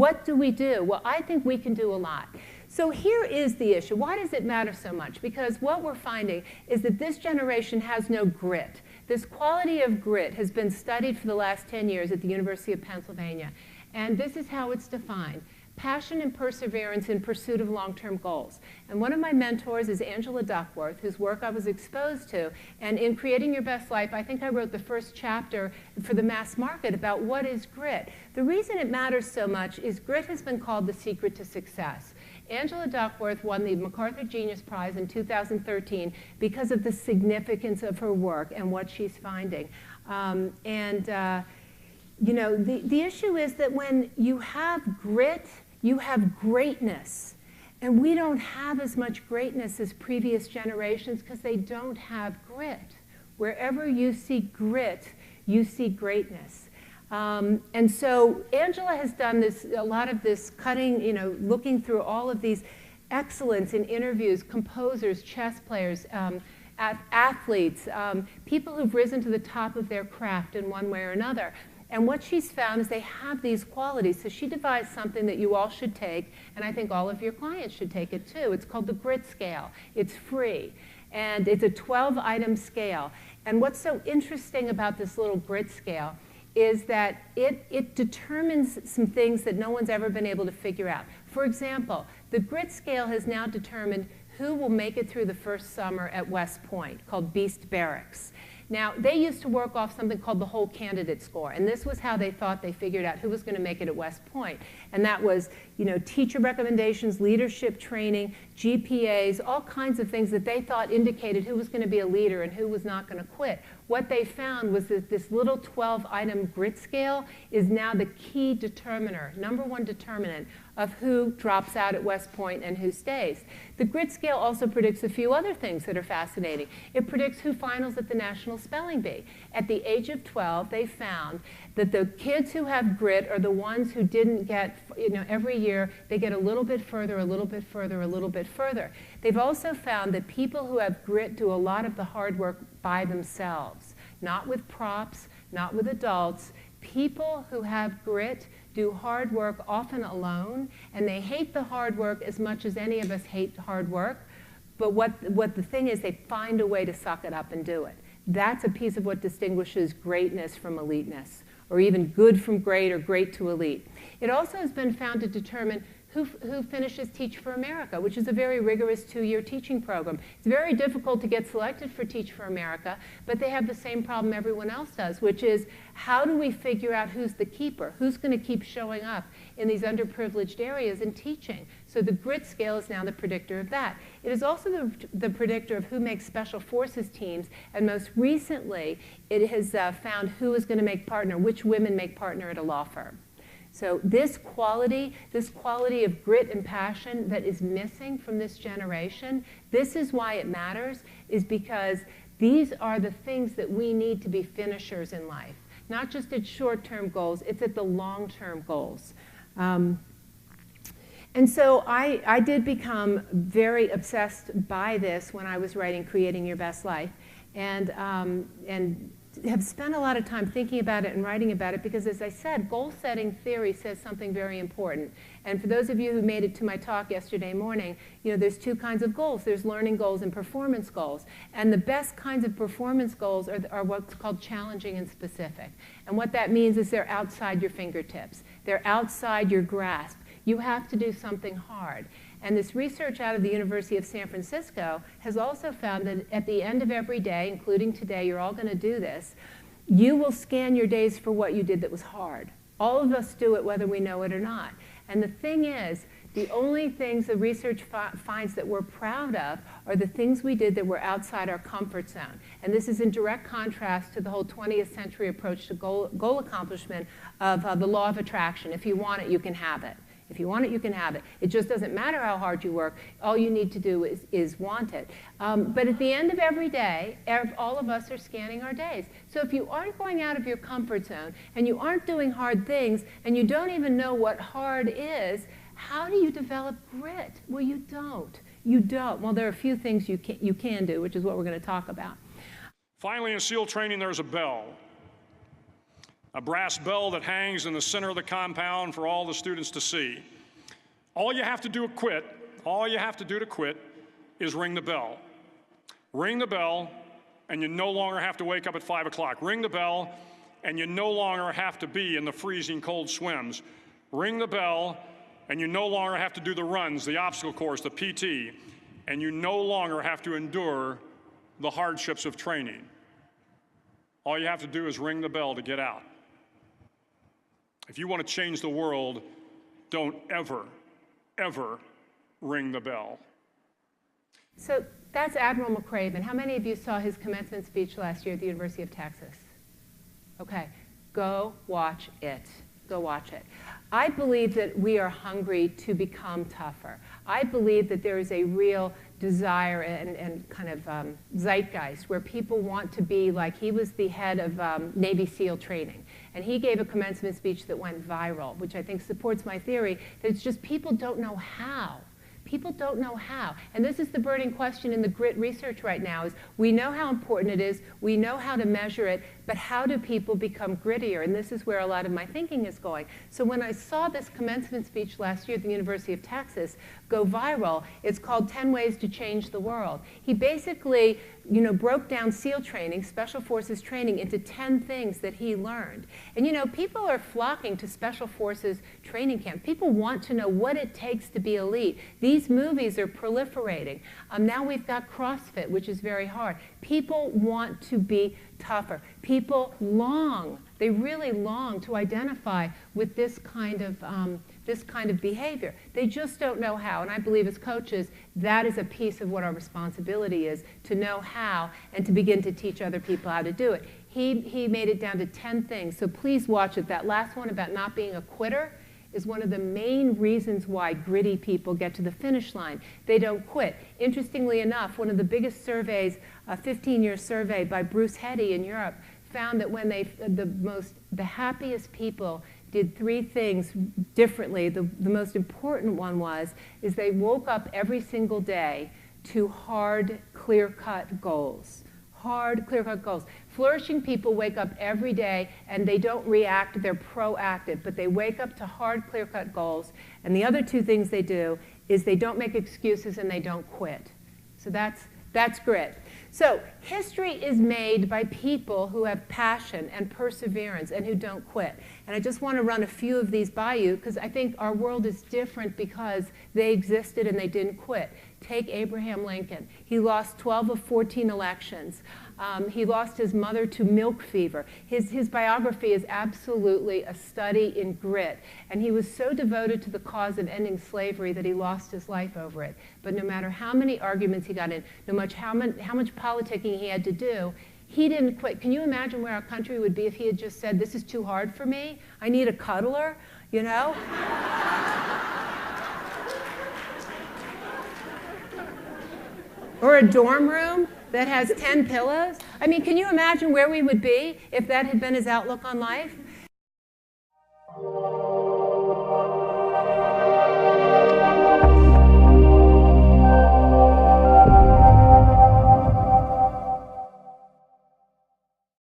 what do we do? Well, I think we can do a lot. So here is the issue. Why does it matter so much? Because what we're finding is that this generation has no grit. This quality of grit has been studied for the last 10 years at the University of Pennsylvania. And this is how it's defined: passion and perseverance in pursuit of long-term goals. And one of my mentors is Angela Duckworth, whose work I was exposed to. And in Creating Your Best Life, I think I wrote the first chapter for the mass market about what is grit. The reason it matters so much is grit has been called the secret to success. Angela Duckworth won the MacArthur Genius Prize in 2013 because of the significance of her work and what she's finding. You know, the issue is that when you have grit, you have greatness. And we don't have as much greatness as previous generations because they don't have grit. Wherever you see grit, you see greatness. And so Angela has done a lot of this cutting, you know, looking through all of these excellence in interviews, composers, chess players, athletes, people who've risen to the top of their craft in one way or another. And what she's found is they have these qualities. So she devised something that you all should take, and I think all of your clients should take it too. It's called the Grit Scale. It's free, and it's a 12-item scale. And what's so interesting about this little Grit Scale is that it determines some things that no one's ever been able to figure out. For example, the Grit Scale has now determined who will make it through the first summer at West Point, called Beast Barracks. Now, they used to work off something called the whole candidate score, and this was how they thought they figured out who was going to make it at West Point. And that was, you know, teacher recommendations, leadership training, GPAs, all kinds of things that they thought indicated who was going to be a leader and who was not going to quit. What they found was that this little 12-item grit scale is now the key determiner, #1 determinant of who drops out at West Point and who stays. The grit scale also predicts a few other things that are fascinating. It predicts who finals at the National Spelling Bee. At the age of 12, they found that the kids who have grit are the ones who didn't get, you know, every year they get a little bit further, a little bit further, a little bit further. They've also found that people who have grit do a lot of the hard work by themselves, not with props, not with adults. People who have grit do hard work often alone, and they hate the hard work as much as any of us hate hard work. But what the thing is, they find a way to suck it up and do it. That's a piece of what distinguishes greatness from eliteness, or even good from great or great to elite. It also has been found to determine who finishes Teach for America, which is a very rigorous 2-year teaching program. It's very difficult to get selected for Teach for America, but they have the same problem everyone else does, which is how do we figure out who's the keeper? Who's going to keep showing up in these underprivileged areas and teaching? So the grit scale is now the predictor of that. It is also the predictor of who makes special forces teams, and most recently, it has found who is going to make partner, which women make partner at a law firm. So this quality of grit and passion that is missing from this generation, this is why it matters, is because these are the things that we need to be finishers in life. Not just at short-term goals, it's at the long-term goals. And so I did become very obsessed by this when I was writing Creating Your Best Life, and have spent a lot of time thinking about it and writing about it because, as I said, goal-setting theory says something very important. And for those of you who made it to my talk yesterday morning, you know, there's 2 kinds of goals. There's learning goals and performance goals. And the best kinds of performance goals are what's called challenging and specific. And what that means is they're outside your fingertips. They're outside your grasp. You have to do something hard. And this research out of the University of San Francisco has also found that at the end of every day, including today, you're all going to do this, you will scan your days for what you did that was hard. All of us do it whether we know it or not. And the thing is, the only things the research finds that we're proud of are the things we did that were outside our comfort zone. And this is in direct contrast to the whole 20th century approach to goal accomplishment of the law of attraction. If you want it, you can have it. If you want it, you can have it. It just doesn't matter how hard you work. All you need to do is want it. But at the end of every day, all of us are scanning our days. So if you aren't going out of your comfort zone, and you aren't doing hard things, and you don't even know what hard is, how do you develop grit? Well, you don't. You don't. Well, there are a few things you can do, which is what we're going to talk about. Finally, in SEAL training, there's a bell. a brass bell that hangs in the center of the compound for all the students to see. All you have to do to quit, is ring the bell. Ring the bell, and you no longer have to wake up at 5 o'clock. Ring the bell, and you no longer have to be in the freezing cold swims. Ring the bell, and you no longer have to do the runs, the obstacle course, the PT, and you no longer have to endure the hardships of training. All you have to do is ring the bell to get out. If you want to change the world, don't ever, ever ring the bell. So that's Admiral McCraven. How many of you saw his commencement speech last year at the University of Texas? Okay, go watch it. Go watch it. I believe that we are hungry to become tougher. I believe that there is a real desire and kind of zeitgeist where people want to be like, he was the head of Navy SEAL training. And he gave a commencement speech that went viral, which I think supports my theory that it's just people don't know how. People don't know how. And this is the burning question in the grit research right now is we know how important it is, we know how to measure it, but how do people become grittier? And this is where a lot of my thinking is going. So when I saw this commencement speech last year at the University of Texas go viral, it's called 10 Ways to Change the World. He basically, broke down SEAL training, Special Forces training, into 10 things that he learned. And people are flocking to Special Forces training camp. People want to know what it takes to be elite. These movies are proliferating. Now we've got CrossFit, which is very hard. People want to be tougher. People long, they really long to identify with this kind of behavior. They just don't know how. And I believe as coaches, that is a piece of what our responsibility is, to know how and to begin to teach other people how to do it. He made it down to 10 things. So please watch it. That last one about not being a quitter is one of the main reasons why gritty people get to the finish line. They don't quit. Interestingly enough, one of the biggest surveys, a 15-year survey by Bruce Hetty in Europe, found that when the happiest people did 3 things differently. The most important one is they woke up every single day to hard, clear-cut goals. Hard, clear-cut goals. Flourishing people wake up every day and they don't react, they're proactive, but they wake up to hard, clear-cut goals. And the other 2 things they do is they don't make excuses and they don't quit. So that's grit. So history is made by people who have passion and perseverance and who don't quit. And I just want to run a few of these by you because I think our world is different because they existed and they didn't quit. Take Abraham Lincoln. He lost 12 of 14 elections. He lost his mother to milk fever. His biography is absolutely a study in grit. And he was so devoted to the cause of ending slavery that he lost his life over it. But no matter how many arguments he got in, no matter how much politicking he had to do, he didn't quit. Can you imagine where our country would be if he had just said, this is too hard for me? I need a cuddler, Or a dorm room that has 10 pillows? I mean, can you imagine where we would be if that had been his outlook on life?